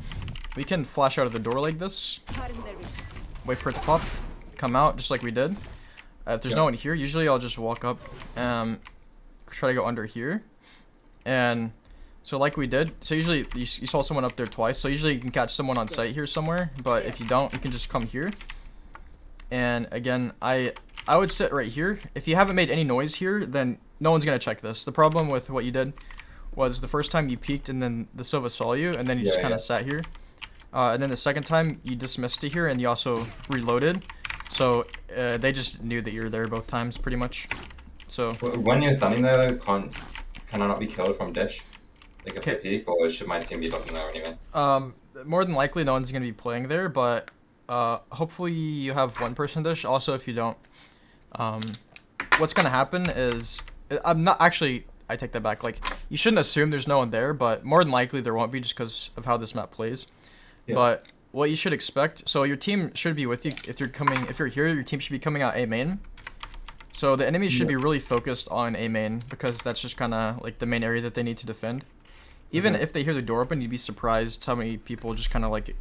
we can flash out of the door like this, Cutting their vision. wait for it to pop, come out just like we did. If there's no one here, usually I'll just walk up, try to go under here, and so like we did. So usually you saw someone up there twice. So usually you can catch someone on sight here somewhere. But if you don't, you can just come here. And again, I would sit right here. If you haven't made any noise here, then no one's gonna check this. The problem with what you did was the first time you peeked and then the Sova saw you, and then you just kind of sat here. And then the second time you dismissed it here and you also reloaded. So they just knew that you were there both times pretty much. So When you're standing there, can I not be killed from dish? Like if I peek, or should my team be looking there anyway? more than likely no one's gonna be playing there, but hopefully you have one person dish. Also, if you don't, what's gonna happen is I take that back. Like, you shouldn't assume there's no one there, but more than likely there won't be just because of how this map plays. Yeah. But what you should expect, so your team should be with you. If you're here, your team should be coming out A main. So the enemies should be really focused on A main because that's just kind of like the main area that they need to defend. Even if they hear the door open, you'd be surprised how many people just kind of like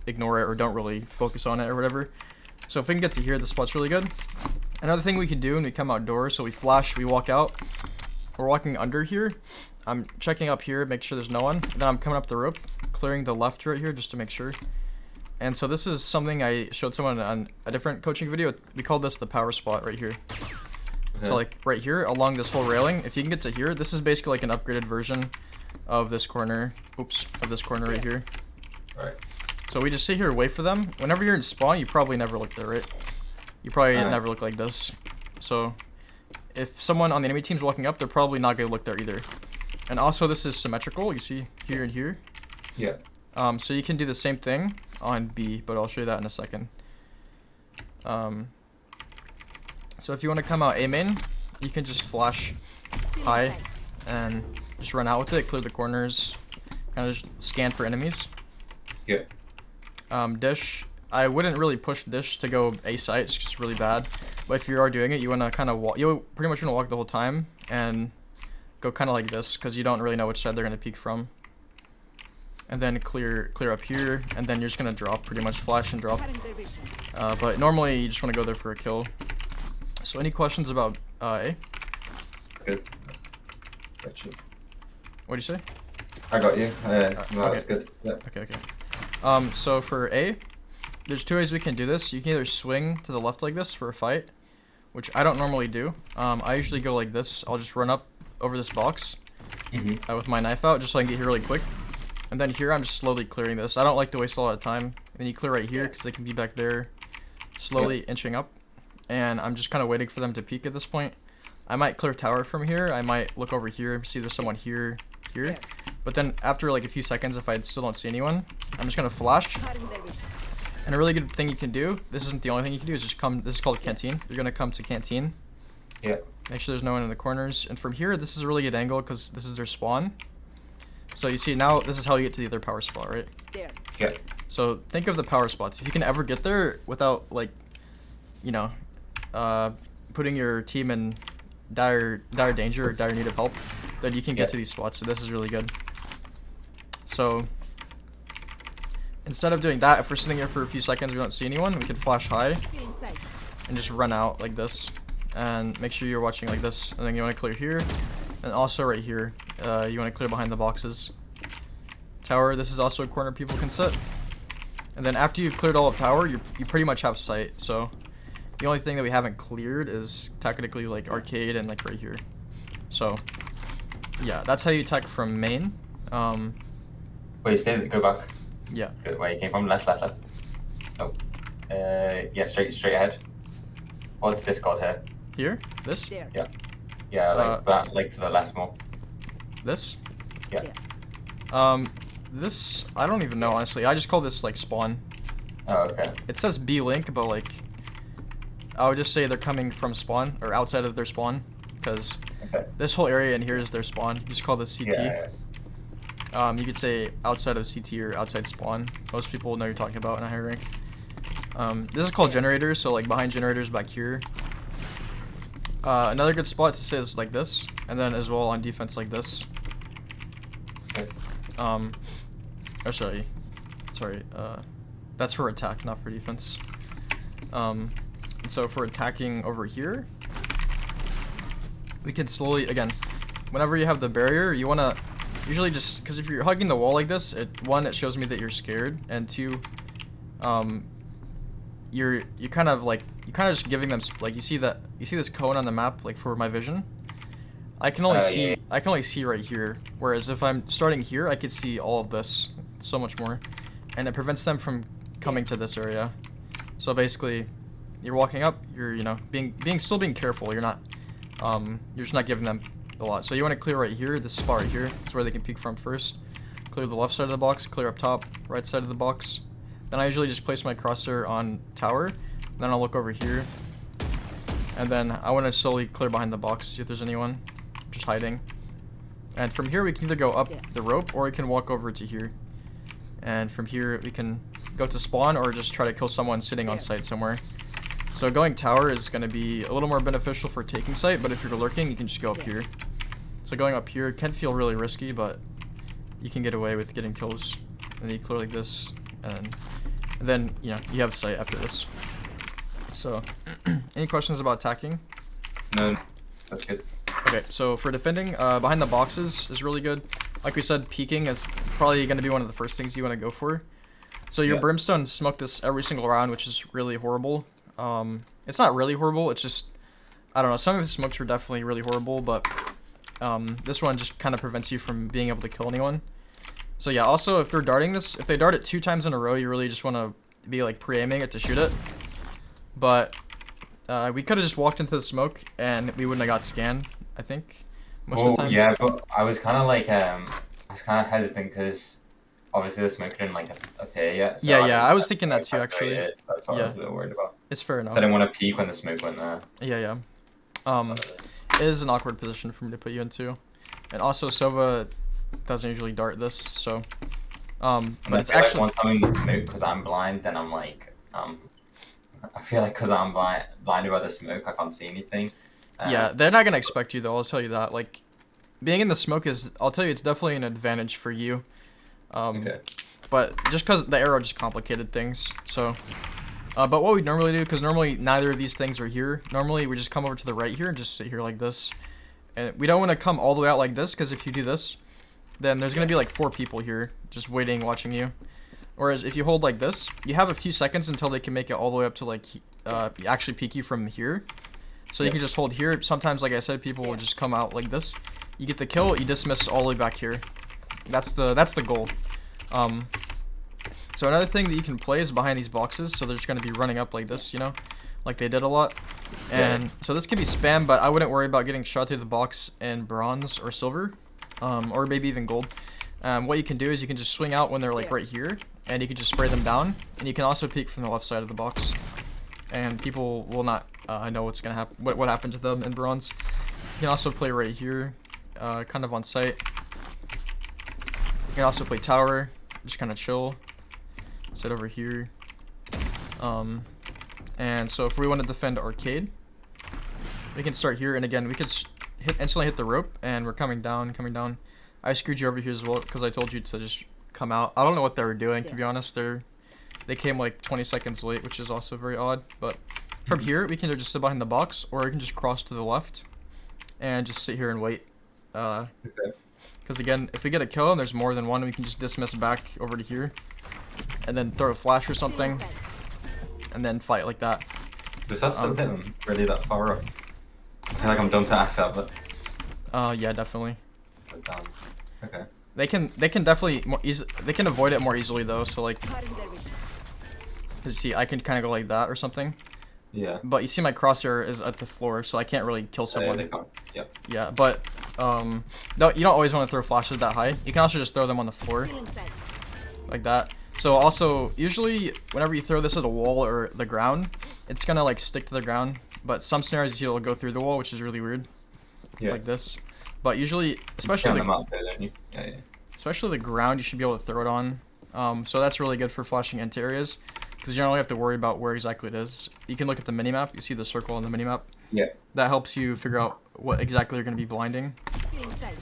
ignore it or don't really focus on it or whatever. So if we can get to here, the spot's really good. Another thing we can do when we come outdoors, so we flash, we walk out. We're walking under here. I'm checking up here, make sure there's no one. Then I'm coming up the rope, clearing the left right here just to make sure. And so this is something I showed someone on a different coaching video. We call this the power spot right here. So like right here along this whole railing, if you can get to here, this is basically like an upgraded version of this corner. Oops, of this corner right here. Right. So we just sit here and wait for them. Whenever you're in spawn, you probably never look there, right? You probably never look like this. So if someone on the enemy team's walking up, they're probably not gonna look there either. And also this is symmetrical. You see here and here. Yeah. So you can do the same thing on B, but I'll show you that in a second. So if you want to come out A main, you can just flash high and just run out with it, clear the corners, kind of just scan for enemies. Yeah. Dish, I wouldn't really push dish to go A site, it's just really bad. But if you are doing it, you want to kind of walk, you pretty much want to walk the whole time and go kind of like this, because you don't really know which side they're going to peek from. And then clear up here, and then you're just going to drop, pretty much flash and drop. But normally you just want to go there for a kill. So any questions about A? Good. Got you. What'd you say? I got you. No, okay. that's good. Yeah. Okay. So for A, there's two ways we can do this. You can either swing to the left like this for a fight, which I don't normally do. I usually go like this. I'll just run up over this box with my knife out just so I can get here really quick. And then here I'm just slowly clearing this. I don't like to waste a lot of time. And then you clear right here because they can be back there slowly inching up. And I'm just kind of waiting for them to peek at this point. I might clear tower from here. I might look over here, see there's someone here. But then after like a few seconds, if I still don't see anyone, I'm just going to flash. And a really good thing you can do, this isn't the only thing you can do, is just come, this is called canteen. You're going to come to canteen. Yeah. Make sure there's no one in the corners. And from here, this is a really good angle because this is their spawn. So you see now, this is how you get to the other power spot, right? There. Yeah. So think of the power spots. If you can ever get there without like, you know, putting your team in dire danger or dire need of help, then you can get to these spots. So this is really good. So instead of doing that, if we're sitting here for a few seconds, we don't see anyone, we can flash high and just run out like this. And make sure you're watching like this. And then you want to clear here. And also right here, you want to clear behind the boxes. Tower, this is also a corner people can sit. And then after you've cleared all of tower, you pretty much have sight. So the only thing that we haven't cleared is technically like arcade and like right here. So yeah, that's how you tech from main. Wait, go back. Yeah. Good. Where you came from? Left. Oh. Yeah, straight ahead. What's this called here? Here? This? There. Yeah, like that, like to the left more. This? Yeah. This, I don't even know, honestly. I just call this, like, spawn. Oh, okay. It says B link, but, like, I would just say they're coming from spawn, or outside of their spawn, because this whole area in here is their spawn. You just call this CT. Yeah. You could say outside of CT or outside spawn. Most people know what you're talking about in a higher rank. This is called generators, so, like, behind generators back here. Another good spot to say is like this, and then as well on defense like this. Okay. Or sorry, that's for attack, not for defense. And so for attacking over here, we can slowly, again, whenever you have the barrier, you want to usually just, because if you're hugging the wall like this, one, it shows me that you're scared, and two, you're kind of just giving them, like, you see this cone on the map, like, for my vision. I can only see right here, whereas if I'm starting here, I could see all of this so much more, and it prevents them from coming to this area. So basically, you're walking up, you're still being careful. You're not you're just not giving them a lot. So you want to clear right here, this spot right here. It's where they can peek from first. Clear the left side of the box, clear up top, right side of the box. Then I usually just place my crosshair on tower. Then I'll look over here, and then I want to slowly clear behind the box, see if there's anyone just hiding. And from here we can either go up the rope or we can walk over to here. And from here we can go to spawn or just try to kill someone sitting on site somewhere. So going tower is going to be a little more beneficial for taking site, but if you're lurking, you can just go up here. So going up here can feel really risky, but you can get away with getting kills. And then you clear like this, and then you have sight after this. So, any questions about attacking? No, that's good. Okay, so for defending, behind the boxes is really good. Like we said, peeking is probably going to be one of the first things you want to go for. So your brimstone smoke this every single round, which is really horrible. It's not really horrible, it's just, I don't know, some of the smokes are definitely really horrible, but this one just kind of prevents you from being able to kill anyone. So yeah, also if they're darting this, if they dart it 2 times in a row, you really just want to be like pre-aiming it to shoot it. But we could have just walked into the smoke and we wouldn't have got scanned, I think, most of the time. Yeah, but I was kind of like, hesitant because obviously the smoke didn't like appear yet. So Yeah, I was thinking that too, actually. That's what I was a little worried about. It's fair enough. So I didn't want to peek when the smoke went there. Yeah. It is an awkward position for me to put you into. And also, Sova doesn't usually dart this, so... but it's actually... Like once I'm in the smoke because I'm blind, then I'm like... I feel like because I'm blinded by the smoke, I can't see anything. Yeah, they're not going to expect you, though, I'll tell you that. Like, being in the smoke is... I'll tell you, it's definitely an advantage for you. Okay. But just because the arrow just complicated things, so... but what we normally do, because normally neither of these things are here, normally we just come over to the right here and just sit here like this. And we don't want to come all the way out like this, because if you do this, then there's going to be like 4 people here just waiting, watching you. Whereas if you hold like this, you have a few seconds until they can make it all the way up to like, actually peek you from here. So you can just hold here. Sometimes, like I said, people will just come out like this. You get the kill, you dismiss all the way back here. That's the goal. So another thing that you can play is behind these boxes, so they're just going to be running up like this, like they did a lot. And so this can be spam, but I wouldn't worry about getting shot through the box in bronze or silver, or maybe even gold. What you can do is you can just swing out when they're like right here, and you can just spray them down, and you can also peek from the left side of the box. And people will not know what's going to happen, what happened to them in bronze. You can also play right here, kind of on site. You can also play tower, just kind of chill. Sit over here. And so if we want to defend arcade, we can start here, and again we could instantly hit the rope, and we're coming down. I screwed you over here as well because I told you to just come out. I don't know what they were doing, to be honest. They came like 20 seconds late, which is also very odd. But from here we can either just sit behind the box, or we can just cross to the left and just sit here and wait. Because again, if we get a kill and there's more than one, we can just dismiss back over to here. and then throw a flash or something, and then fight like that. Does that still hit them really that far up? I feel like I'm dumb to ask that, but Yeah, definitely. damn. Okay. They can definitely they can avoid it more easily though. So like, Cutting their vision. you see, I can kind of go like that or something. Yeah. But you see, my crosshair is at the floor, so I can't really kill someone. They can't. Yep. Yeah, but no, you don't always want to throw flashes that high. You can also just throw them on the floor Feeling sight. like that. So also, usually whenever you throw this at a wall or the ground, it's gonna like stick to the ground. But some scenarios you see it'll go through the wall, which is really weird, Yeah. like this. But usually, Turn especially them up there, don't you? Yeah. especially the ground, you should be able to throw it on. So that's really good for flashing into areas, because you don't really have to worry about where exactly it is. You can look at the minimap. You see the circle on the minimap. Yeah. That helps you figure out what exactly you're going to be blinding. Feeling sight.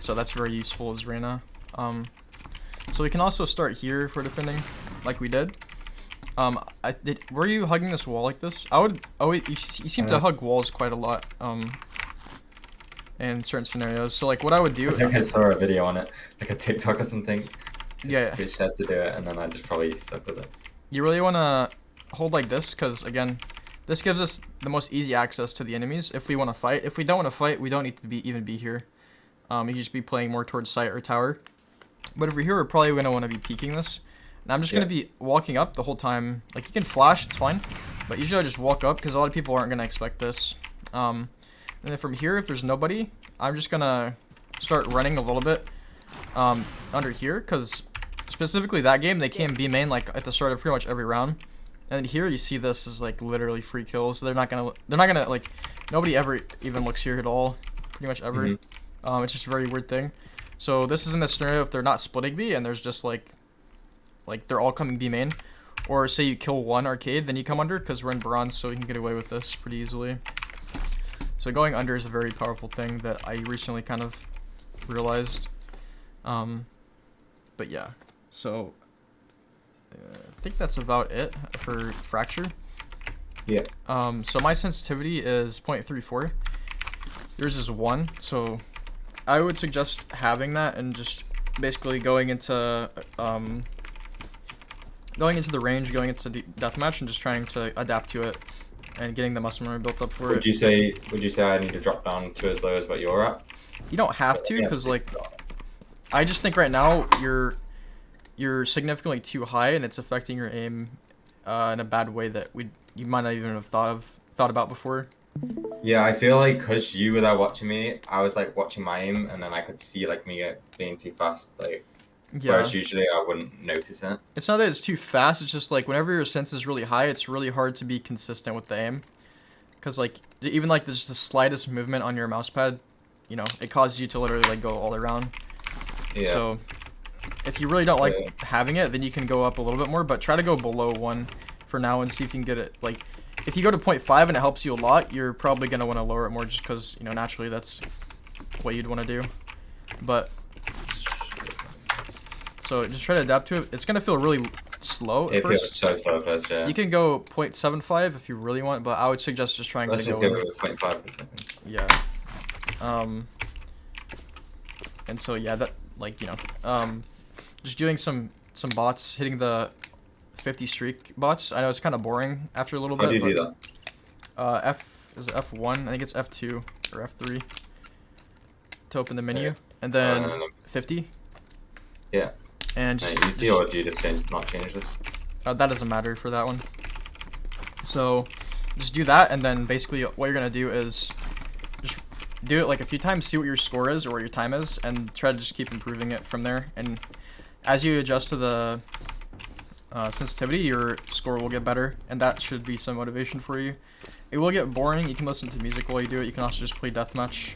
So that's very useful as Reyna. So we can also start here for defending, like we did. Were you hugging this wall like this? You seem to hug walls quite a lot. In certain scenarios. So like what I would I do. think I saw a video on it, like a TikTok or something. Yeah. Which said to do it, and then I just probably stuck with it. You really want to hold like this, because again, this gives us the most easy access to the enemies if we want to fight. If we don't want to fight, we don't need to even be here. You can just be playing more towards site or tower. But if we're here, we're probably going to want to be peeking this. And I'm just going to be walking up the whole time. Like, you can flash, it's fine. But usually I just walk up, because a lot of people aren't going to expect this. And then from here, if there's nobody, I'm just going to start running a little bit under here, because specifically that game, they can B main like at the start of pretty much every round. And then here you see this is like literally free kills. They're not gonna like, nobody ever even looks here at all, pretty much ever. It's just a very weird thing. So this is in the scenario if they're not splitting B and there's just like they're all coming B main, or say you kill one arcade, then you come under, because we're in bronze, so you can get away with this pretty easily. So going under is a very powerful thing that I recently kind of realized. But yeah, so I think that's about it for fracture. Yeah. So my sensitivity is 0.34. Yours is 1. So I would suggest having that and just basically going into the range, going into the deathmatch, and just trying to adapt to it and getting the muscle memory built up for it. Would you say I need to drop down to as low as what you're at? You don't have to, because like I just think right now you're significantly too high and it's affecting your aim in a bad way that you might not even have thought about before. Yeah, I feel like because you were there watching me, I was like watching my aim, and then I could see like me being too fast. Like, Yeah. whereas usually I wouldn't notice it. It's not that it's too fast, it's just like whenever your sense is really high, it's really hard to be consistent with the aim. Because like, even like just the slightest movement on your mouse pad, you know, it causes you to literally like go all around. Yeah. So if you really don't like having it, then you can go up a little bit more, but try to go below 1 for now and see if you can get it. Like, if you go to 0.5 and it helps you a lot, you're probably going to want to lower it more, just because, you know, naturally that's what you'd want to do. But so just try to adapt to it. It's going to feel really slow at It first. feels so slow at first, yeah. You can go 0.75 if you really want, but I would suggest just trying Let's to just go go with 0.5 for a second. yeah. And so yeah, that, like, you know, just doing some bots, hitting the 50 streak bots. I know it's kind of boring after a little bit. How do you do that? Is it F1? I think it's F2 or F3 to open the menu, and then 50. Yeah. And just Easy, or do you just not change this? that doesn't matter for that one. So just do that, and then basically what you're gonna do is just do it like a few times, see what your score is or what your time is, and try to just keep improving it from there. And as you adjust to the sensitivity, your score will get better, and that should be some motivation for you. It will get boring. You can listen to music while you do it. You can also just play deathmatch.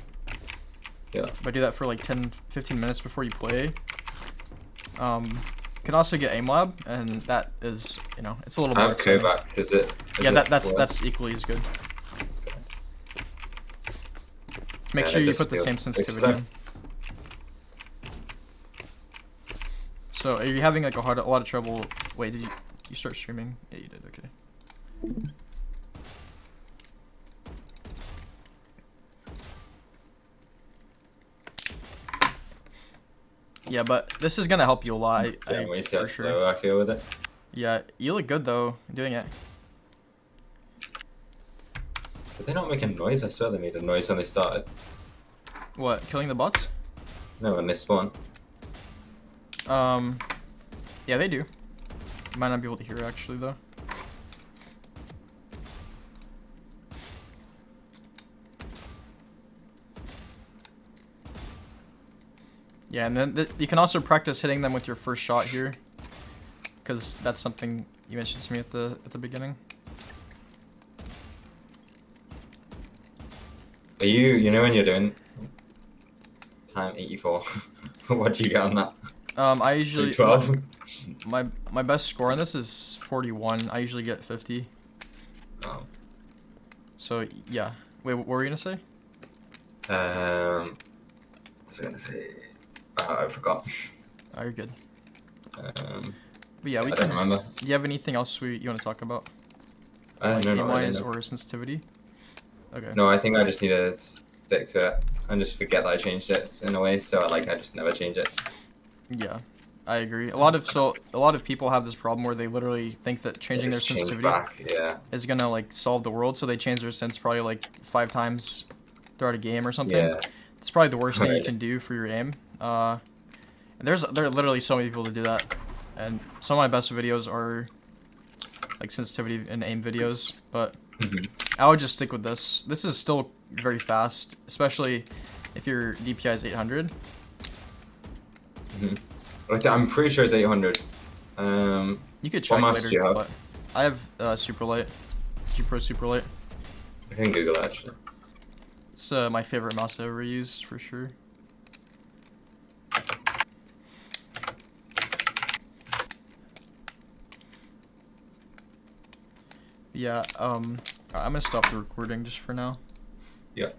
Yeah. But do that for like 10-15 minutes before you play. Can also get aim lab, and that is, you know, it's a little I more have exciting. Kovacs, is it? Yeah, that's equally as good. Make sure you put the same sensitivity in. So are you having like a lot of trouble? Wait, did you start streaming? Yeah, you did. Okay. Yeah, but this is gonna help you a lot. Yeah, we see how for sure. slow I feel with it. Yeah, you look good though doing it. Did they not make a noise? I swear they made a noise when they started. What? Killing the bots? No, when they spawn. Yeah, they do. Might not be able to hear it actually though. Yeah, and then you can also practice hitting them with your first shot here, because that's something you mentioned to me at the beginning. Are you know when you're doing time 84, what do you get on that? I usually 12? my best score on this is 41. I usually get 50. Oh. So yeah. Wait, what were you gonna say? What was I gonna say? I forgot. Oh, you're good. Um, But yeah, we I can. don't remember. Do you have anything else you want to talk about? No, not really, Aim-wise no. or sensitivity? Okay. No, I think I just need to stick to it and just forget that I changed it in a way, so I just never change it. Yeah, I agree. A lot of people have this problem where they literally think that changing their Just change sensitivity back, yeah. is gonna like solve the world, so they change their sense probably like 5 times throughout a game or something. Yeah. It's probably the worst thing you Right. can do for your aim. And there are literally so many people to do that, and some of my best videos are like sensitivity and aim videos, but I would just stick with this. This is still very fast, especially if your DPI is 800. I'm pretty sure it's 800. You could check mouse later, do you have? but I have Super Light, G-Pro Super Light. I can Google that actually. It's my favorite mouse I've ever used for sure. Yeah, I'm gonna stop the recording just for now. Yeah.